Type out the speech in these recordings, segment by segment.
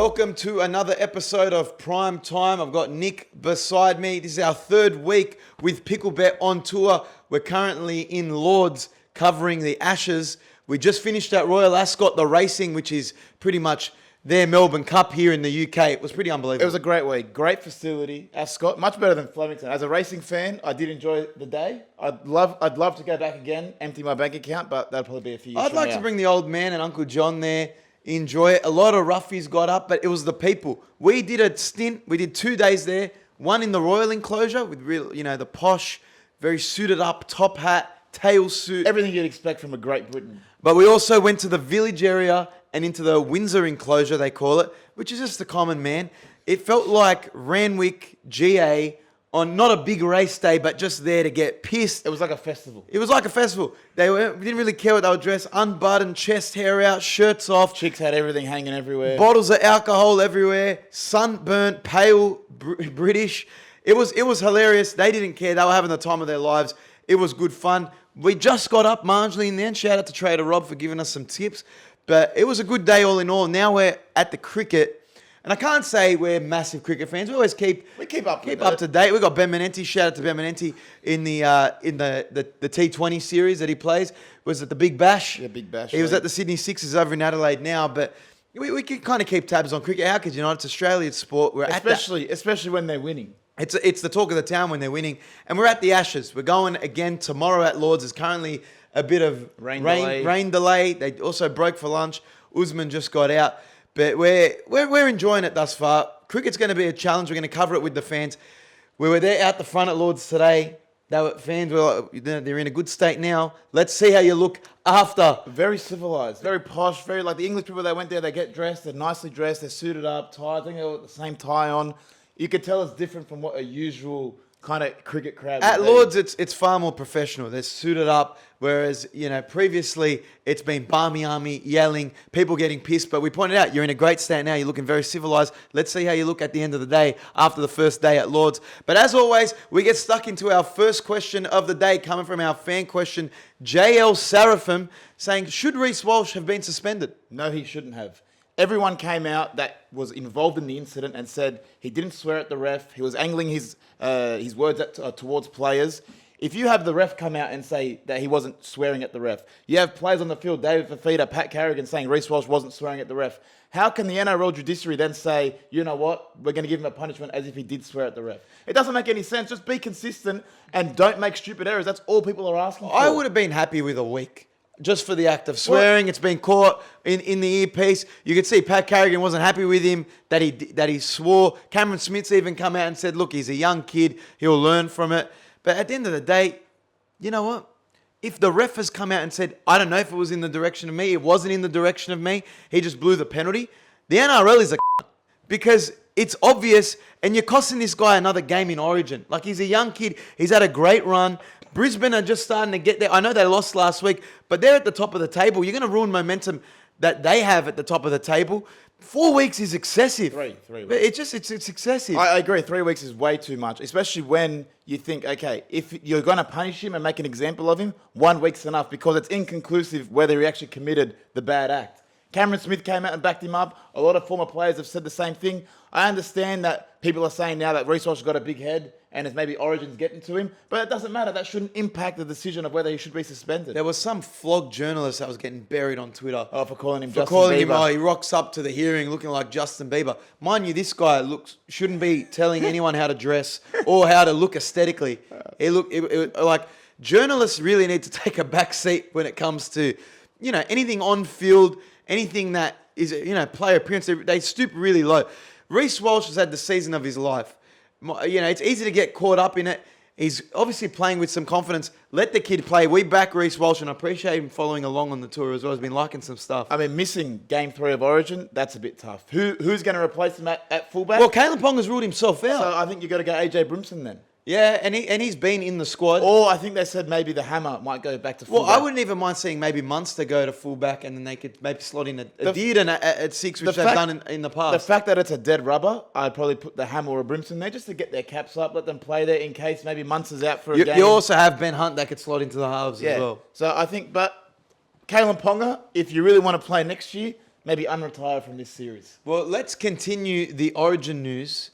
welcome to another episode of Prime Time. I've got Nick beside me. This is our third week with Picklebet on tour. We're currently in Lords covering the Ashes. We just finished at Royal Ascot, the racing, which is pretty much their Melbourne Cup here in the UK. It was pretty unbelievable. It was a great week. Great facility. Ascot, much better than Flemington. As a racing fan, I did enjoy the day. I'd love to go back again, empty my bank account, but that'll probably be a few years I'd like to bring the old man and Uncle John there. Enjoy it. A lot of roughies got up, but it was the people. We did a stint. We did 2 days there. One in the Royal Enclosure with real, the posh, very suited up, top hat, tail suit. Everything you'd expect from a Great Britain. But we also went to the village area and into the Windsor Enclosure, they call it, which is just the common man. It felt like Randwick GA on not a big race day, but just there to get pissed. It was like a festival. It was like a festival. They didn't really care what they were dressed. Unbuttoned, chest hair out, shirts off. Chicks had everything hanging everywhere. Bottles of alcohol everywhere. Sunburnt, pale, British. It was hilarious. They didn't care. They were having the time of their lives. It was good fun. We just got up marginally in the end. Shout out to Trader Rob for giving us some tips. But it was a good day all in all. Now we're at the cricket. And I can't say we're massive cricket fans. We always keep up to date. We've got Ben Menenti. Shout out to Ben Menenti in the T20 series that he plays. Was it the Big Bash? Yeah, Big Bash. He was at the Sydney Sixers over in Adelaide now. But we can kind of keep tabs on cricket. How could you not? It's Australian sport. Especially when they're winning. It's the talk of the town when they're winning. And we're at the Ashes. We're going again tomorrow at Lords. There's currently a bit of rain delay. They also broke for lunch. Usman just got out. But we're enjoying it thus far. Cricket's going to be a challenge. We're going to cover it with the fans. We were there out the front at Lords today. Fans were they're in a good state now. Let's see how you look after. Very civilized, very posh, very like the English people that went there. They get dressed. They're nicely dressed. They're suited up, tied. I think they got the same tie on. You could tell it's different from what a usual kind of cricket crowd at Lords. It's far more professional. They're suited up, whereas previously it's been barmy army yelling, people getting pissed. But we pointed out you're in a great state now. You're looking very civilized. Let's see how you look at the end of the day after the first day at Lords. But as always, we get stuck into our first question of the day, coming from our fan question, JL Seraphim, saying, should Reece Walsh have been suspended? No, he shouldn't have. Everyone came out that was involved in the incident and said he didn't swear at the ref. He was angling his words towards players. If you have the ref come out and say that he wasn't swearing at the ref, you have players on the field, David Fafita, Pat Carrigan, saying Reece Walsh wasn't swearing at the ref. How can the NRL judiciary then say, you know what, we're going to give him a punishment as if he did swear at the ref? It doesn't make any sense. Just be consistent and don't make stupid errors. That's all people are asking for. I would have been happy with a week. Just for the act of swearing. It's been caught in the earpiece. You could see Pat Carrigan wasn't happy with him that he swore. Cameron Smith's even come out and said, look, he's a young kid. He'll learn from it. But at the end of the day, you know what? If the ref has come out and said, I don't know if it was in the direction of me, it wasn't in the direction of me, he just blew the penalty. The NRL is a because it's obvious and you're costing this guy another game in Origin. Like, he's a young kid. He's had a great run. Brisbane are just starting to get there. I know they lost last week, but they're at the top of the table. You're going to ruin momentum that they have at the top of the table. 4 weeks is excessive. Three weeks. It's excessive. I agree. 3 weeks is way too much, especially when you think, okay, if you're going to punish him and make an example of him, 1 week's enough because it's inconclusive whether he actually committed the bad act. Cameron Smith came out and backed him up. A lot of former players have said the same thing. I understand that people are saying now that Reece Walsh has got a big head and it's maybe Origin's getting to him, but it doesn't matter. That shouldn't impact the decision of whether he should be suspended. There was some flogged journalist that was getting buried on Twitter. Oh, for calling him Justin Bieber. He rocks up to the hearing looking like Justin Bieber. Mind you, this guy shouldn't be telling anyone how to dress or how to look aesthetically. Like, journalists really need to take a back seat when it comes to, anything on field, anything that is, player appearance. They stoop really low. Reece Walsh has had the season of his life. It's easy to get caught up in it. He's obviously playing with some confidence. Let the kid play. We back Reece Walsh, and I appreciate him following along on the tour as well. He's been liking some stuff. I mean, missing Game 3 of Origin, that's a bit tough. Who's going to replace him at fullback? Well, Kalen Ponga's ruled himself out. So I think you've got to go AJ Brimson then. Yeah, and he's been in the squad. Or I think they said maybe the Hammer might go back to fullback. Well, I wouldn't even mind seeing maybe Munster go to fullback and then they could maybe slot in a Dearden at 6, which they've done in the past. The fact that it's a dead rubber, I'd probably put the Hammer or Brimson there just to get their caps up, let them play there in case maybe Munster's out for a game. You also have Ben Hunt that could slot into the halves as well. So I think, but Kalen Ponga, if you really want to play next year, maybe unretire from this series. Well, let's continue the Origin news.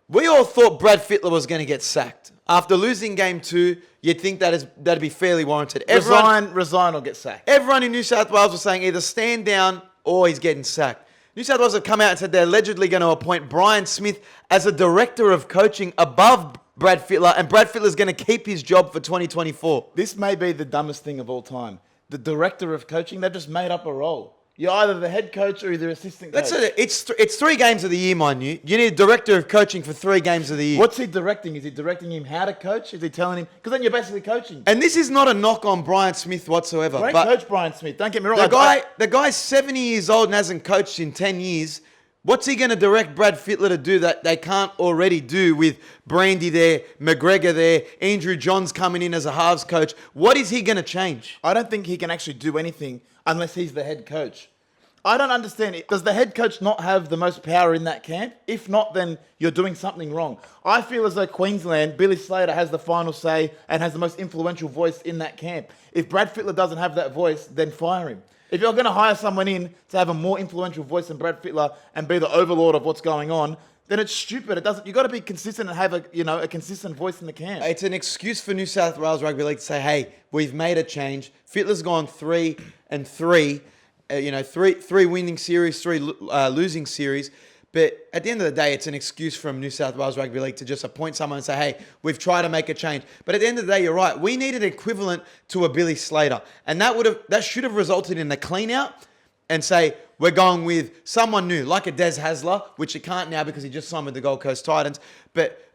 We all thought Brad Fittler was going to get sacked. After losing game 2, you'd think that'd be fairly warranted. Resign or get sacked. Everyone in New South Wales was saying either stand down or he's getting sacked. New South Wales have come out and said they're allegedly going to appoint Brian Smith as a director of coaching above Brad Fittler, and Brad Fittler's going to keep his job for 2024. This may be the dumbest thing of all time. The director of coaching, they've just made up a role. You're either the head coach or you're the assistant coach. It's 3 games of the year, mind you. You need a director of coaching for 3 games of the year. What's he directing? Is he directing him how to coach? Is he telling him? Because then you're basically coaching. And this is not a knock on Brian Smith whatsoever. Great but coach, Brian Smith. Don't get me wrong. The guy's 70 years old and hasn't coached in 10 years. What's he going to direct Brad Fittler to do that they can't already do with Brandy there, McGregor there, Andrew Johns coming in as a halves coach? What is he going to change? I don't think he can actually do anything unless he's the head coach. I don't understand it. Does the head coach not have the most power in that camp? If not, then you're doing something wrong. I feel as though Queensland, Billy Slater has the final say and has the most influential voice in that camp. If Brad Fittler doesn't have that voice, then fire him. If you're going to hire someone in to have a more influential voice than Brad Fittler and be the overlord of what's going on, then it's stupid. You've got to be consistent and have a consistent voice in the camp. It's an excuse for New South Wales Rugby League to say, hey, we've made a change. Fittler's gone 3-3. Three winning series, 3 losing series. But at the end of the day, it's an excuse from New South Wales Rugby League to just appoint someone and say, hey, we've tried to make a change. But at the end of the day, you're right. We need an equivalent to a Billy Slater. And that should have resulted in a clean out and say, we're going with someone new, like a Des Hasler, which he can't now because he just signed with the Gold Coast Titans,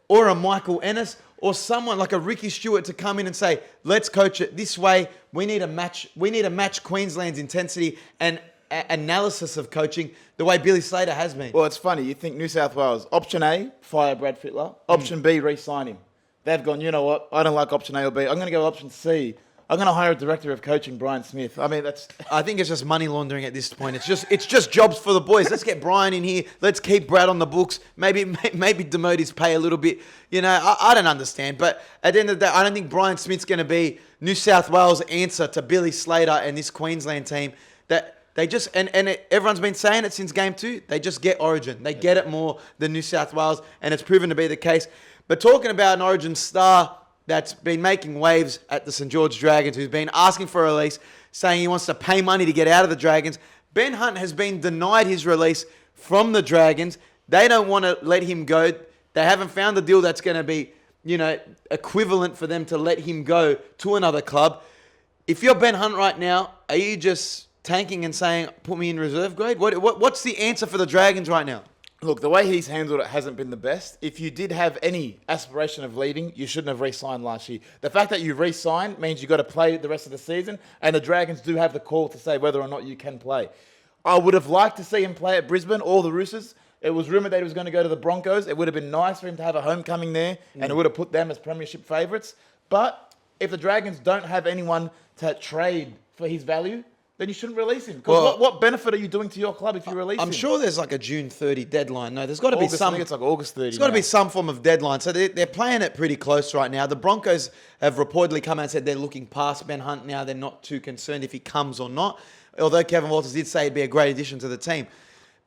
or a Michael Ennis, or someone like a Ricky Stewart to come in and say, let's coach it this way. We need to match Queensland's intensity and analysis of coaching the way Billy Slater has been. Well, it's funny. You think New South Wales, option A, fire Brad Fittler. Option B, re-sign him. They've gone, you know what? I don't like option A or B. I'm going to go option C. I'm going to hire a director of coaching, Brian Smith. I mean, I think it's just money laundering at this point. It's just jobs for the boys. Let's get Brian in here. Let's keep Brad on the books. Maybe demote his pay a little bit. I don't understand. But at the end of the day, I don't think Brian Smith's going to be New South Wales' answer to Billy Slater and this Queensland team. That they just everyone's been saying it since game 2. They just get Origin. They get it more than New South Wales, and it's proven to be the case. But talking about an Origin star that's been making waves at the St. George Dragons, who's been asking for a release, saying he wants to pay money to get out of the Dragons. Ben Hunt has been denied his release from the Dragons. They don't want to let him go. They haven't found a deal that's going to be, equivalent for them to let him go to another club. If you're Ben Hunt right now, are you just tanking and saying, put me in reserve grade? What's the answer for the Dragons right now? Look, the way he's handled it hasn't been the best. If you did have any aspiration of leaving, you shouldn't have re-signed last year. The fact that you re-signed means you've got to play the rest of the season, and the Dragons do have the call to say whether or not you can play. I would have liked to see him play at Brisbane, all the Roosters. It was rumoured that he was going to go to the Broncos. It would have been nice for him to have a homecoming there, and it would have put them as premiership favourites. But if the Dragons don't have anyone to trade for his value, then you shouldn't release him. Because what benefit are you doing to your club if you release him? I'm sure there's like a June 30 deadline. No, there's got to be some. I think it's like August 30. There's got to be some form of deadline. So they're playing it pretty close right now. The Broncos have reportedly come out and said they're looking past Ben Hunt now. They're not too concerned if he comes or not. Although Kevin Walters did say he'd be a great addition to the team.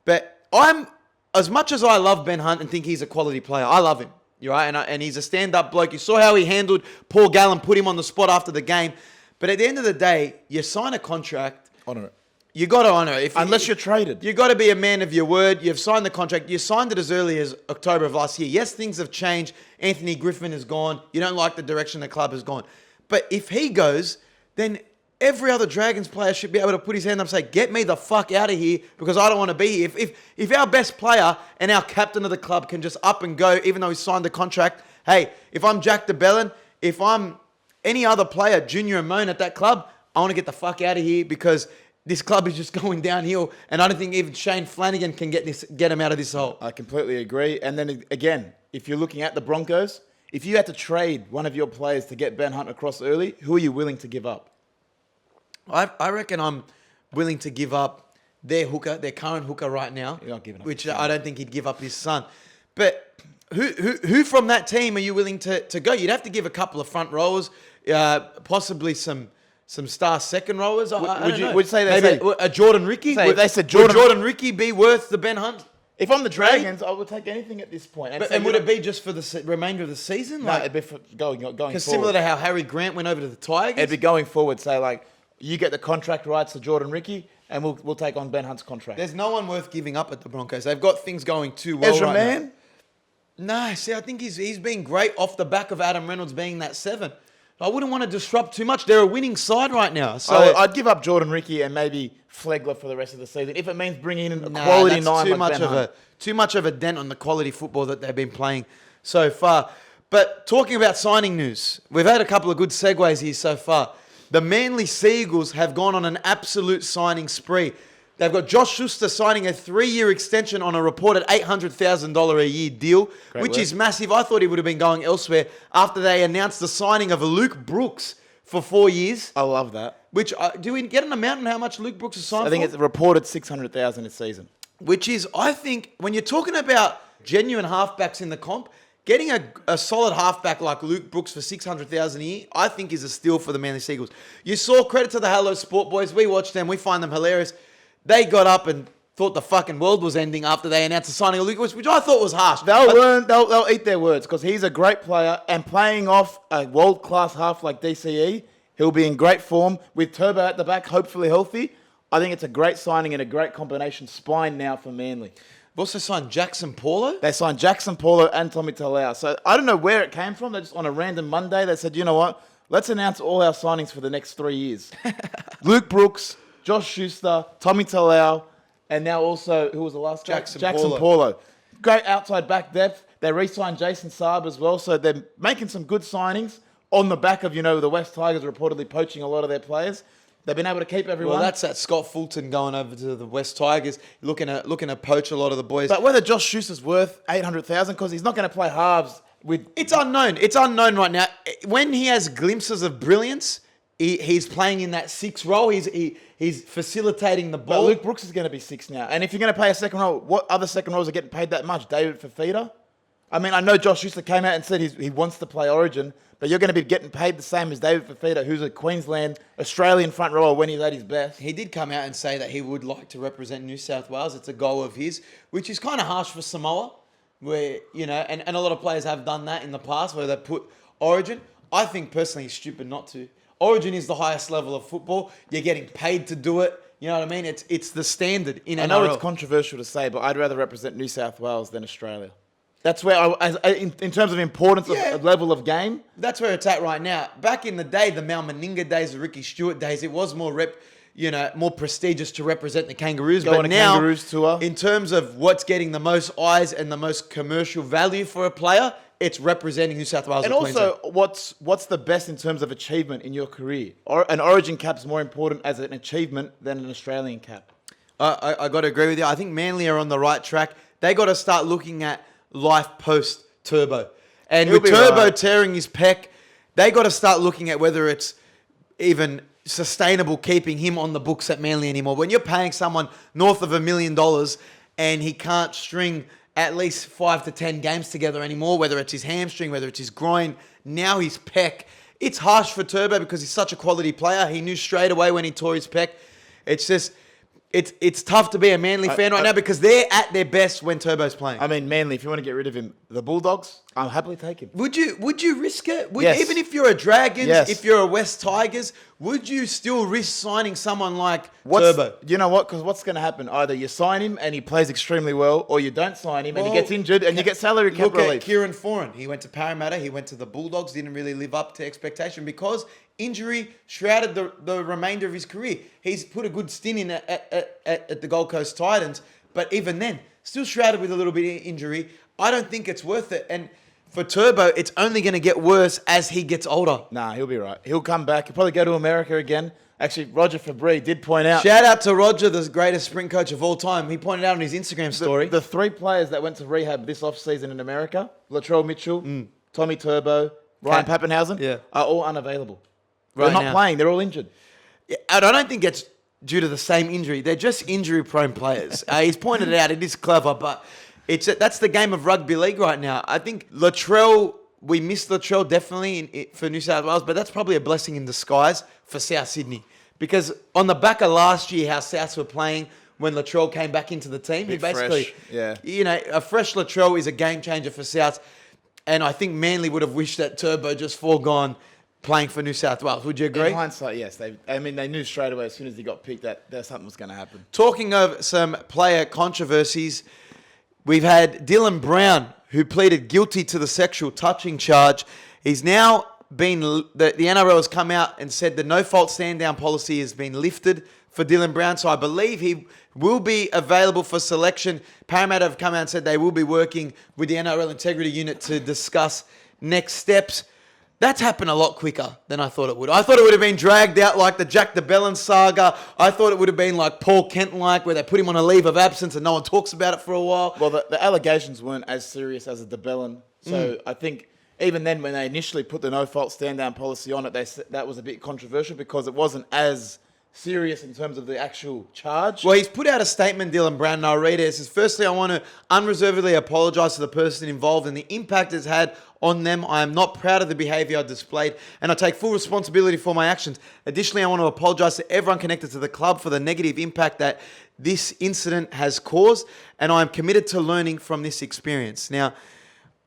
But as much as I love Ben Hunt and think he's a quality player, I love him. You're right, and he's a stand-up bloke. You saw how he handled Paul Gallen, put him on the spot after the game. But at the end of the day, you sign a contract. Honour it. You got to honour it. Unless you're traded. You got to be a man of your word. You've signed the contract. You signed it as early as October of last year. Yes, things have changed. Anthony Griffin is gone. You don't like the direction the club has gone. But if he goes, then every other Dragons player should be able to put his hand up and say, get me the fuck out of here because I don't want to be here. If our best player and our captain of the club can just up and go, even though he signed the contract, hey, if I'm Jack DeBellin, if I'm any other player, Junior and Moan at that club, I want to get the fuck out of here because this club is just going downhill, and I don't think even Shane Flanagan can get him out of this hole. I completely agree. And then again, if you're looking at the Broncos, if you had to trade one of your players to get Ben Hunt across early, who are you willing to give up? I reckon I'm willing to give up their current hooker right now, You're not giving up which I don't think he'd give up his son. But who from that team are you willing to go? You'd have to give a couple of front rowers, possibly some some star second rowers. I don't know. would you say maybe a Jordan Ricky? Say, Would, they said would Jordan Ricky be worth the Ben Hunt? If I'm the Dragons, I would take anything at this point. And would it be just for the remainder of the season? No, it'd be for going forward. Because similar to how Harry Grant went over to the Tigers. It'd be going forward. Say like, you get the contract rights to Jordan Ricky, and we'll take on Ben Hunt's contract. There's no one worth giving up at the Broncos. They've got things going too well Ezra right Mann? now. No, see, I think he's been great off the back of Adam Reynolds being that 7. I wouldn't want to disrupt too much. They're a winning side right now. So I'd give up Jordan Ricky and maybe Flegler for the rest of the season if it means bringing in a quality that's 9 too like much Ben of Hunt. too much of a dent on the quality football that they've been playing so far. But talking about signing news, we've had a couple of good segues here so far. The Manly Seagulls have gone on an absolute signing spree. They've got Josh Schuster signing a 3-year extension on a reported $800,000 a year deal, which is massive. I thought he would have been going elsewhere after they announced the signing of Luke Brooks for 4 years. I love that. Which, do we get an amount on how much Luke Brooks is signed I think for? it's reported $600,000 this season. Which is, I think, when you're talking about genuine halfbacks in the comp, getting a solid halfback like Luke Brooks for $600,000 a year, I think is a steal for the Manly Seagulls. You saw, credit to the Hello Sport boys, we watched them, we find them hilarious. They got up and thought the fucking world was ending after they announced the signing of Luke Brooks, which I thought was harsh. They'll eat their words because he's a great player and playing off a world-class half like DCE, he'll be in great form with Turbo at the back, hopefully healthy. I think it's a great signing and a great combination spine now for Manly. They've also signed Jackson Paulo. They signed Jackson Paulo and Tommy Talau. So I don't know where it came from. They just on a random Monday, they said, you know what? Let's announce all our signings for the next 3 years. Luke Brooks, Josh Schuster, Tommy Talau, and now also, who was the last guy? Jackson Paulo. Great outside back depth. They re-signed Jason Saab as well. So they're making some good signings on the back of, the West Tigers reportedly poaching a lot of their players. They've been able to keep everyone. Well, that's that Scott Fulton going over to the West Tigers, looking to poach a lot of the boys. But whether Josh Schuster's worth $800,000, because he's not going to play halves with... It's unknown. It's unknown right now. When he has glimpses of brilliance, he's playing in that 6 role. He's facilitating the ball. But Luke Brooks is going to be 6 now. And if you're going to pay a second row, what other second rows are getting paid that much? David Fafita? I mean, I know Josh Schuster came out and said he wants to play Origin, but you're going to be getting paid the same as David Fafita, who's a Queensland Australian front rower when he's at his best. He did come out and say that he would like to represent New South Wales. It's a goal of his, which is kind of harsh for Samoa, where, and a lot of players have done that in the past where they put Origin. I think personally it's stupid not to. Origin is the highest level of football. You're getting paid to do it. You know what I mean? It's the standard in NRL. I know it's controversial to say, but I'd rather represent New South Wales than Australia. That's where, in terms of importance of level of game. That's where it's at right now. Back in the day, the Mal Meninga days, the Ricky Stewart days, it was more more prestigious to represent the Kangaroos. But now, Kangaroos tour. In terms of what's getting the most eyes and the most commercial value for a player, it's representing New South Wales. And also, what's the best in terms of achievement in your career? An Origin cap's more important as an achievement than an Australian cap. I got to agree with you. I think Manly are on the right track. They got to start looking at life post Turbo. And with Turbo tearing his pec, they got to start looking at whether it's even sustainable keeping him on the books at Manly anymore. When you're paying someone north of $1 million and he can't string at least 5 to 10 games together anymore, whether it's his hamstring, whether it's his groin, now his pec, it's harsh for Turbo because he's such a quality player. He knew straight away when he tore his pec. It's just... It's tough to be a Manly fan right now because they're at their best when Turbo's playing. I mean, Manly, if you want to get rid of him, the Bulldogs, I'll happily take him. Would you risk it? Yes. Even if you're a Dragons, Yes. if you're a West Tigers, would you still risk signing someone like Turbo? You know what? Because what's going to happen? Either you sign him and he plays extremely well, or you don't sign him and he gets injured and you get salary cap Look relief. at Kieran Foran. He went to Parramatta. He went to the Bulldogs. Didn't really live up to expectation because injury shrouded the remainder of his career. He's put a good stint in at the Gold Coast Titans, but even then, still shrouded with a little bit of injury. I don't think it's worth it. And for Turbo, it's only going to get worse as he gets older. Nah, he'll be right. He'll come back. He'll probably go to America again. Actually, Roger Fabry did point out... Shout out to Roger, the greatest sprint coach of all time. He pointed out on his Instagram story. The 3 players that went to rehab this offseason in America, Latrell Mitchell, Tommy Turbo, Ryan Pappenhausen, are all unavailable. They're not playing. They're all injured. Yeah, and I don't think it's due to the same injury. They're just injury-prone players. He's pointed it out. It is clever, but that's the game of rugby league right now. I think Latrell we missed Latrell definitely for New South Wales, but that's probably a blessing in disguise for South Sydney. Because on the back of last year, how Souths were playing when Latrell came back into the team, he basically, a fresh Latrell is a game changer for Souths. And I think Manly would have wished that Turbo just foregone playing for New South Wales. Would you agree? In hindsight, yes. They knew straight away as soon as he got picked that something was going to happen. Talking of some player controversies, we've had Dylan Brown, who pleaded guilty to the sexual touching charge. He's now been, the NRL has come out and said the no-fault stand-down policy has been lifted for Dylan Brown. So I believe he will be available for selection. Parramatta have come out and said they will be working with the NRL Integrity Unit to discuss next steps. That's happened a lot quicker than I thought it would. I thought it would have been dragged out like the Jack DeBellin saga. I thought it would have been like Paul Kent-like, where they put him on a leave of absence and no one talks about it for a while. Well, the allegations weren't as serious as the DeBellin. So I think even then when they initially put the no-fault stand-down policy on it, they said that was a bit controversial because it wasn't as serious in terms of the actual charge. Well, he's put out a statement, Dylan Brown, and I'll read it. It says, firstly, I want to unreservedly apologise to the person involved and the impact it's had on them. I am not proud of the behaviour I displayed, and I take full responsibility for my actions. Additionally, I want to apologise to everyone connected to the club for the negative impact that this incident has caused, and I am committed to learning from this experience. Now,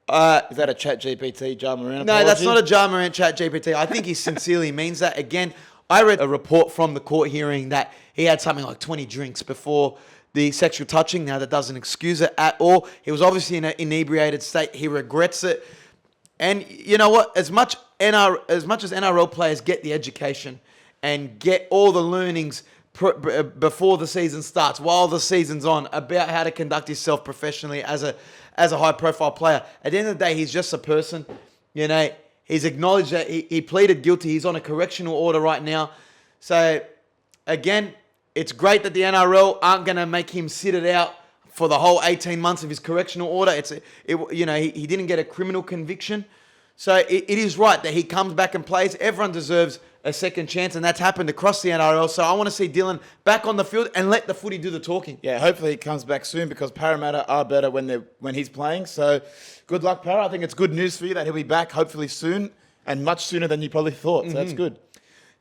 is that a ChatGPT, Jon-Bernard? No, that's not a Jon-Bernard ChatGPT. I think he sincerely means that. Again, I read a report from the court hearing that he had something like 20 drinks before the sexual touching. Now, that doesn't excuse it at all. He was obviously in an inebriated state. He regrets it. And you know what? As much as NRL players get the education and get all the learnings before the season starts, while the season's on, about how to conduct yourself professionally as a high-profile player, at the end of the day, he's just a person. You know, he's acknowledged that he pleaded guilty. He's on a correctional order right now. So, again, it's great that the NRL aren't going to make him sit it out for the whole 18 months of his correctional order. He didn't get a criminal conviction. So it is right that he comes back and plays. Everyone deserves a second chance, and that's happened across the NRL. So I want to see Dylan back on the field and let the footy do the talking. Yeah, hopefully he comes back soon because Parramatta are better when he's playing. So good luck, Parra. I think it's good news for you that he'll be back hopefully soon and much sooner than you probably thought. So that's good.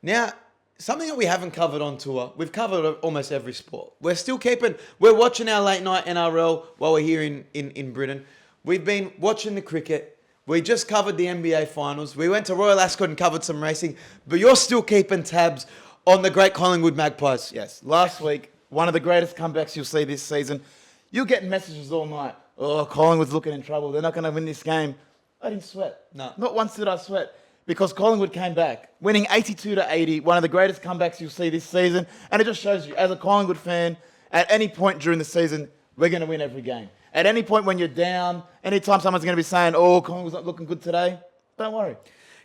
Now, something that we haven't covered on tour, we've covered almost every sport. We're watching our late night NRL while we're here in Britain. We've been watching the cricket. We just covered the NBA finals. We went to Royal Ascot and covered some racing. But you're still keeping tabs on the great Collingwood Magpies. Yes. Last week, one of the greatest comebacks you'll see this season. You're getting messages all night. Oh, Collingwood's looking in trouble. They're not going to win this game. I didn't sweat. No. Not once did I sweat. Because Collingwood came back, winning 82-80, one of the greatest comebacks you'll see this season. And it just shows you, as a Collingwood fan, at any point during the season, we're going to win every game. At any point when you're down, anytime someone's going to be saying, oh, Collingwood's not looking good today, don't worry.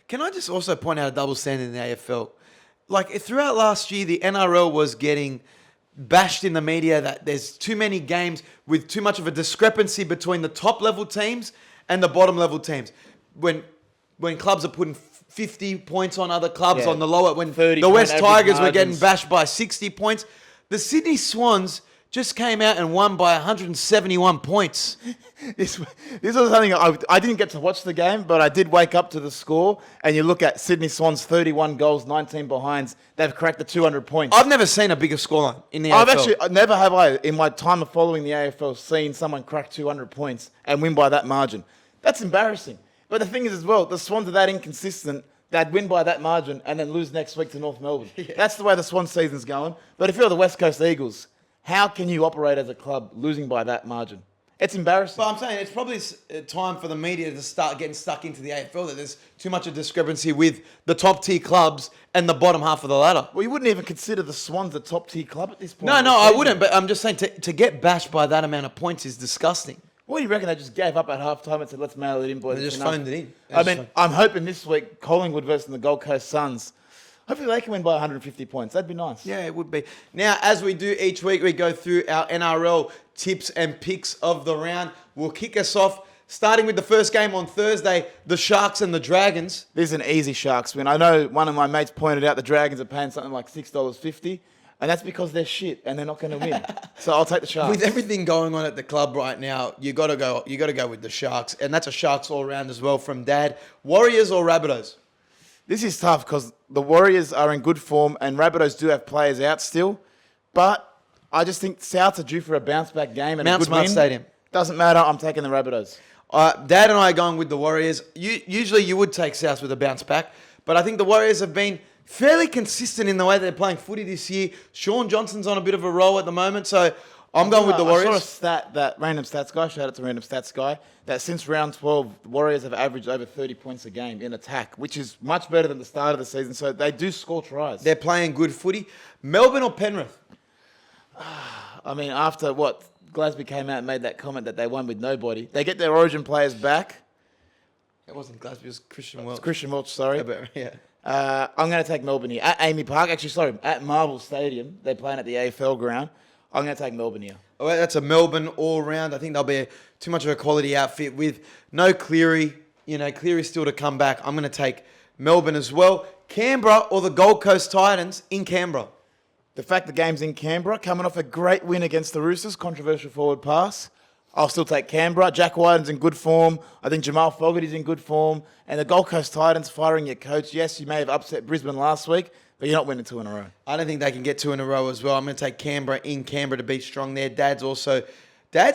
Can I just also point out a double standard in the AFL? Like, throughout last year, the NRL was getting bashed in the media that there's too many games with too much of a discrepancy between the top-level teams and the bottom-level teams. When clubs are putting 50 points on other clubs on the lower, when the West Tigers were getting bashed by 60 points, the Sydney Swans just came out and won by 171 points. This was something I didn't get to watch the game, but I did wake up to the score. And you look at Sydney Swans, 31 goals, 19 behinds. They've cracked the 200 points. I've never seen a bigger scoreline in the AFL. Never have I, in my time of following the AFL, seen someone crack 200 points and win by that margin. That's embarrassing. But the thing is as well, the Swans are that inconsistent. They'd win by that margin and then lose next week to North Melbourne. Yeah. That's the way the Swan season's going. But if you're the West Coast Eagles, how can you operate as a club losing by that margin? It's embarrassing. But I'm saying it's probably time for the media to start getting stuck into the AFL, that there's too much of discrepancy with the top-tier clubs and the bottom half of the ladder. Well, you wouldn't even consider the Swans a top-tier club at this point. No, I wouldn't. But I'm just saying to get bashed by that amount of points is disgusting. What do you reckon? They just gave up at halftime and said, let's mail it in, boys. They just phoned it in. I'm hoping this week, Collingwood versus the Gold Coast Suns, hopefully they can win by 150 points. That'd be nice. Yeah, it would be. Now, as we do each week, we go through our NRL tips and picks of the round. We'll kick us off, starting with the first game on Thursday, the Sharks and the Dragons. This is an easy Sharks win. I know one of my mates pointed out the Dragons are paying something like $6.50. And that's because they're shit and they're not going to win. So I'll take the Sharks. With everything going on at the club right now, you got to go with the Sharks, and that's a Sharks all round as well from Dad. Warriors or Rabbitohs? This is tough because the Warriors are in good form and Rabbitohs do have players out still. But I just think Souths are due for a bounce-back game and Mount a good Smart win. Stadium. Doesn't matter. I'm taking the Rabbitohs. Dad and I are going with the Warriors. Usually you would take Souths with a bounce back, but I think the Warriors have been fairly consistent in the way they're playing footy this year. Sean Johnson's on a bit of a roll at the moment, so I'm going with the Warriors. I saw a stat that Random Stats Guy, shout out to Random Stats Guy, that since round 12, the Warriors have averaged over 30 points a game in attack, which is much better than the start of the season, so they do score tries. They're playing good footy. Melbourne or Penrith? I mean, after what Glasby came out and made that comment that they won with nobody, they get their Origin players back. It wasn't Glasby, it was Christian Welch. It's Christian Welch, sorry. Yeah. I'm going to take Melbourne here. At Amy Park, actually, sorry, at Marvel Stadium. They're playing at the AFL ground. I'm going to take Melbourne here. Oh, that's a Melbourne all-round. I think they'll be too much of a quality outfit with no Cleary. Cleary's still to come back. I'm going to take Melbourne as well. Canberra or the Gold Coast Titans in Canberra? The fact the game's in Canberra, coming off a great win against the Roosters, controversial forward pass. I'll still take Canberra. Jack Whiten's in good form. I think Jamal Fogarty's in good form. And the Gold Coast Titans firing your coach. Yes, you may have upset Brisbane last week, but you're not winning 2 in a row. I don't think they can get 2 in a row as well. I'm going to take Canberra in Canberra to be strong there. Dad's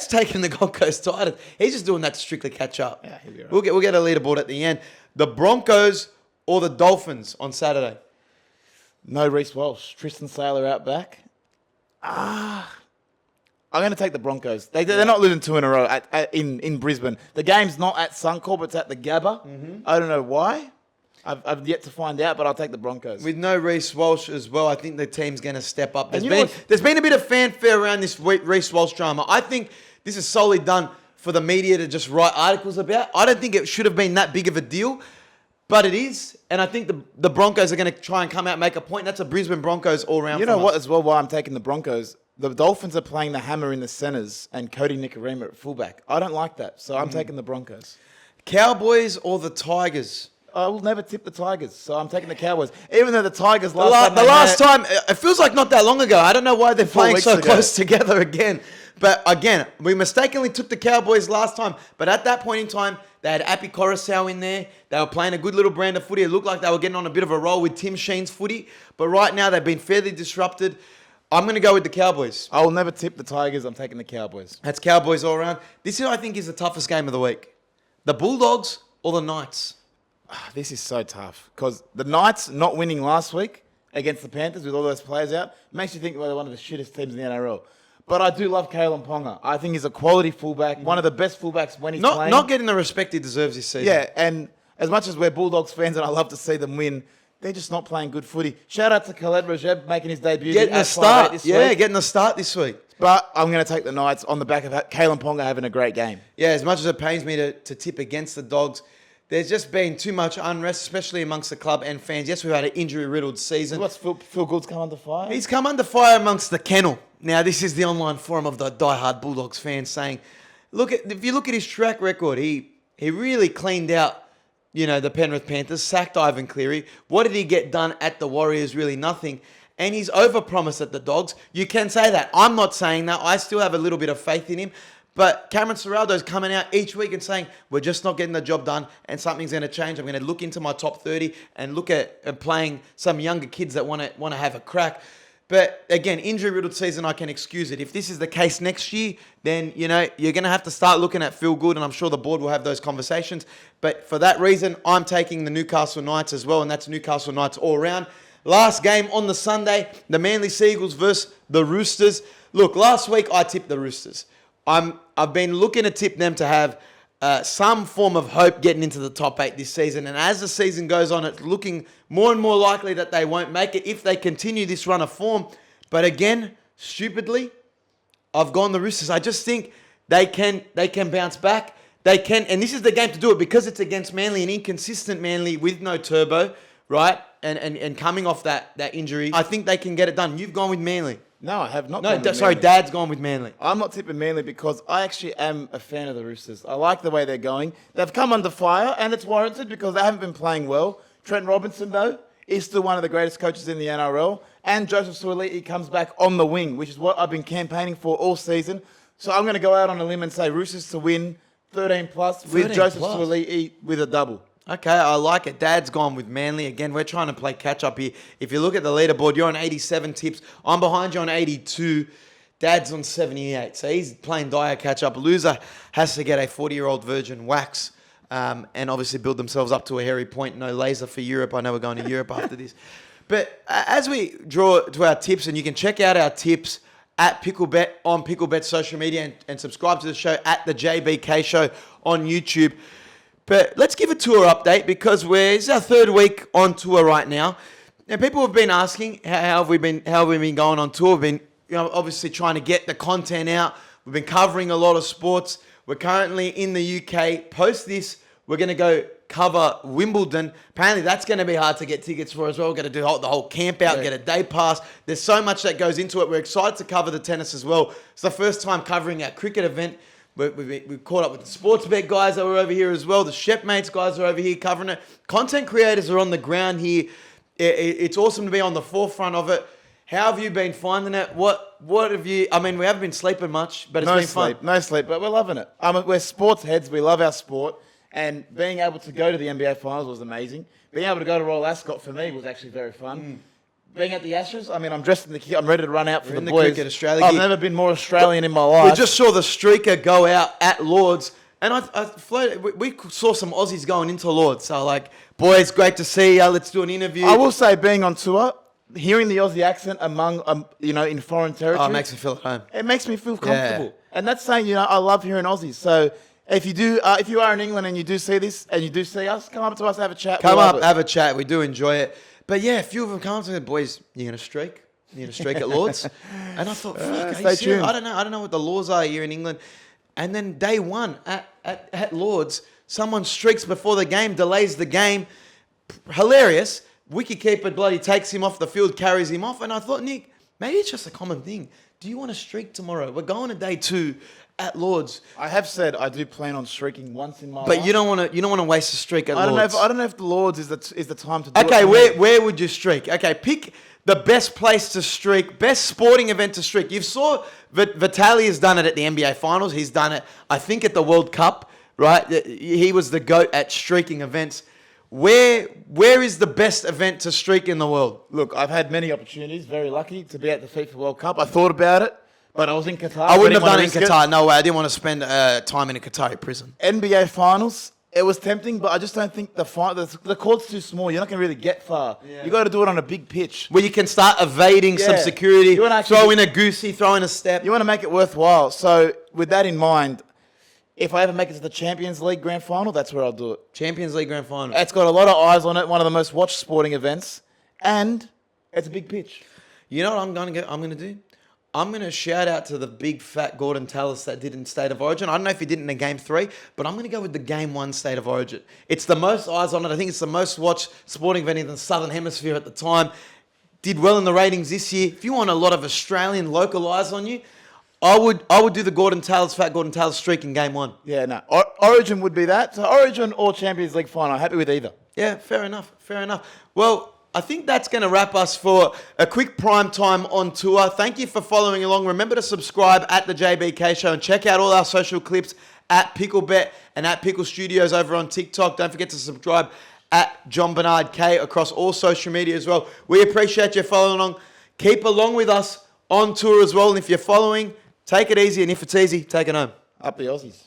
taking the Gold Coast Titans. He's just doing that to strictly catch up. Yeah, he'll be right. We'll get a leaderboard at the end. The Broncos or the Dolphins on Saturday? No Reece Walsh. Tristan Sailor out back. I'm going to take the Broncos. They're not losing 2 in a row in Brisbane. The game's not at Suncorp, it's at the Gabba. Mm-hmm. I don't know why. I've yet to find out, but I'll take the Broncos. With no Reece Walsh as well, I think the team's going to step up. There's been a bit of fanfare around this Reece Walsh drama. I think this is solely done for the media to just write articles about. I don't think it should have been that big of a deal, but it is. And I think the Broncos are going to try and come out and make a point. That's a Brisbane Broncos all-round. You know what as well, why I'm taking the Broncos? The Dolphins are playing the hammer in the centres and Cody Nikorima at fullback. I don't like that, so I'm taking the Broncos. Cowboys or the Tigers? I will never tip the Tigers, so I'm taking the Cowboys. Even though the Tigers last time, it feels like not that long ago. I don't know why they're playing so close together again. But again, we mistakenly took the Cowboys last time. But at that point in time, they had Api Coruscant in there. They were playing a good little brand of footy. It looked like they were getting on a bit of a roll with Tim Sheen's footy. But right now, they've been fairly disrupted. I'm going to go with the Cowboys. I will never tip the Tigers. I'm taking the Cowboys. That's Cowboys all around. This, I think, is the toughest game of the week. The Bulldogs or the Knights? This is so tough because the Knights not winning last week against the Panthers with all those players out makes you think they're one of the shittest teams in the NRL. But I do love Kalen Ponga. I think he's a quality fullback, one of the best fullbacks when he's playing. Not getting the respect he deserves this season. Yeah, and as much as we're Bulldogs fans and I love to see them win, they're just not playing good footy. Shout out to Khaled Rajab making his debut. Getting a start. Getting a start this week. But I'm going to take the Knights on the back of Kalen Ponga having a great game. Yeah, as much as it pains me to tip against the Dogs, there's just been too much unrest, especially amongst the club and fans. Yes, we've had an injury-riddled season. What's Phil Gould's come under fire? He's come under fire amongst the kennel. Now, this is the online forum of the diehard Bulldogs fans saying, if you look at his track record, he really cleaned out, the Penrith Panthers, sacked Ivan Cleary. What did he get done at the Warriors? Really nothing. And he's overpromised at the Dogs. You can say that. I'm not saying that. I still have a little bit of faith in him. But Cameron Ciraldo's coming out each week and saying, we're just not getting the job done and something's going to change. I'm going to look into my top 30 and look at playing some younger kids that want to have a crack. But again, injury-riddled season, I can excuse it. If this is the case next year, then, you're going to have to start looking at Phil Gould, and I'm sure the board will have those conversations. But for that reason, I'm taking the Newcastle Knights as well, and that's Newcastle Knights all round. Last game on the Sunday, the Manly Seagulls versus the Roosters. Look, last week I tipped the Roosters. I've been looking to tip them to have some form of hope getting into the top 8 this season. And as the season goes on, it's looking more and more likely that they won't make it if they continue this run of form. But again, stupidly, I've gone the Roosters. I just think they can bounce back. They can, and this is the game to do it because it's against Manly, an inconsistent Manly with no Turbo, right? And coming off that injury, I think they can get it done. You've gone with Manly. No, I have not. Dad's gone with Manly. I'm not tipping Manly because I actually am a fan of the Roosters. I like the way they're going. They've come under fire, and it's warranted because they haven't been playing well. Trent Robinson, though, is still one of the greatest coaches in the NRL, and Joseph Suaalii comes back on the wing, which is what I've been campaigning for all season. So I'm going to go out on a limb and say Roosters to win 13 plus with 13 Joseph plus. Suaalii with a double. Okay, I like it. Dad's gone with Manly. Again, we're trying to play catch-up here. If you look at the leaderboard, you're on 87 tips. I'm behind you on 82. Dad's on 78. So he's playing dire catch-up. Loser has to get a 40-year-old virgin wax and obviously build themselves up to a hairy point. No laser for Europe. I know we're going to Europe after this. But as we draw to our tips, and you can check out our tips at Picklebet on Picklebet social media and subscribe to the show at the JBK Show on YouTube. But let's give a tour update because it's our third week on tour right now. And people have been asking how have we been going on tour. We've been obviously trying to get the content out. We've been covering a lot of sports. We're currently in the UK. Post this, we're going to go cover Wimbledon. Apparently that's going to be hard to get tickets for as well. We're going to do the whole camp out, get a day pass. There's so much that goes into it. We're excited to cover the tennis as well. It's the first time covering our cricket event. We've caught up with the sports bet guys that were over here as well. The Shepmates guys are over here covering it. Content creators are on the ground here. It's awesome to be on the forefront of it. How have you been finding it? What have you... I mean, we haven't been sleeping much, but it's been fun. No sleep, but we're loving it. We're sports heads. We love our sport. And being able to go to the NBA Finals was amazing. Being able to go to Royal Ascot for me was actually very fun. Being at the Ashes, I'm dressed in the kit. I'm ready to run out for the boys. Cricket Australia I've gear. never been more Australian in my life. We just saw the streaker go out at Lords, and I floated. We saw some Aussies going into Lords. So like, boys, great to see you. Let's do an interview. I will say, being on tour, hearing the Aussie accent among in foreign territory, it makes me feel at home. It makes me feel comfortable, and that's saying I love hearing Aussies. So. If you are in England and you do see this and you do see us, come up to us, have a chat. Come up, have a chat. We do enjoy it. But yeah, a few of them come up to me, boys, you're going to streak? You're going to streak at Lords? And I thought, fuck, stay tuned. I don't know what the laws are here in England. And then day one at Lords, someone streaks before the game, delays the game. Hilarious. Wicketkeeper bloody takes him off the field, carries him off. And I thought, Nick, maybe it's just a common thing. Do you want to streak tomorrow? We're going to day 2 at Lords. I have said I do plan on streaking once in my life. But you don't want to waste a streak at Lords. I don't know if the Lords is the time to do it. Okay, where would you streak? Okay, pick the best place to streak, best sporting event to streak. You saw Vitaly has done it at the NBA Finals. He's done it, I think, at the World Cup, right? He was the GOAT at streaking events. Where is the best event to streak in the world? Look, I've had many opportunities. Very lucky to be at the FIFA World Cup. I thought about it. But I was in Qatar. I wouldn't have done it in Qatar. No way. I didn't want to spend time in a Qatari prison. NBA Finals, it was tempting, but I just don't think the court's too small. You're not going to really get far. Yeah. You got to do it on a big pitch. Where you can start evading some security, throw in a goosey, throw in a step. You want to make it worthwhile. So with that in mind, if I ever make it to the Champions League Grand Final, that's where I'll do it. Champions League Grand Final. It's got a lot of eyes on it. One of the most watched sporting events. And it's a big pitch. You know what I'm going to do? I'm going to shout out to the big fat Gordon Tallis that did in State of Origin. I don't know if he did it in a Game 3, but I'm going to go with the Game 1 State of Origin. It's the most eyes on it. I think it's the most watched sporting event in the Southern Hemisphere at the time. Did well in the ratings this year. If you want a lot of Australian local eyes on you, I would do the fat Gordon Tallis streak in Game 1. Yeah, no. Origin would be that. So Origin or Champions League Final. Happy with either. Yeah, fair enough. Well, I think that's going to wrap us for a quick prime time on tour. Thank you for following along. Remember to subscribe at the JBK Show and check out all our social clips at Picklebet and at Pickle Studios over on TikTok. Don't forget to subscribe at Jon-Bernard K across all social media as well. We appreciate you following along. Keep along with us on tour as well. And if you're following, take it easy. And if it's easy, take it home. Up the Aussies.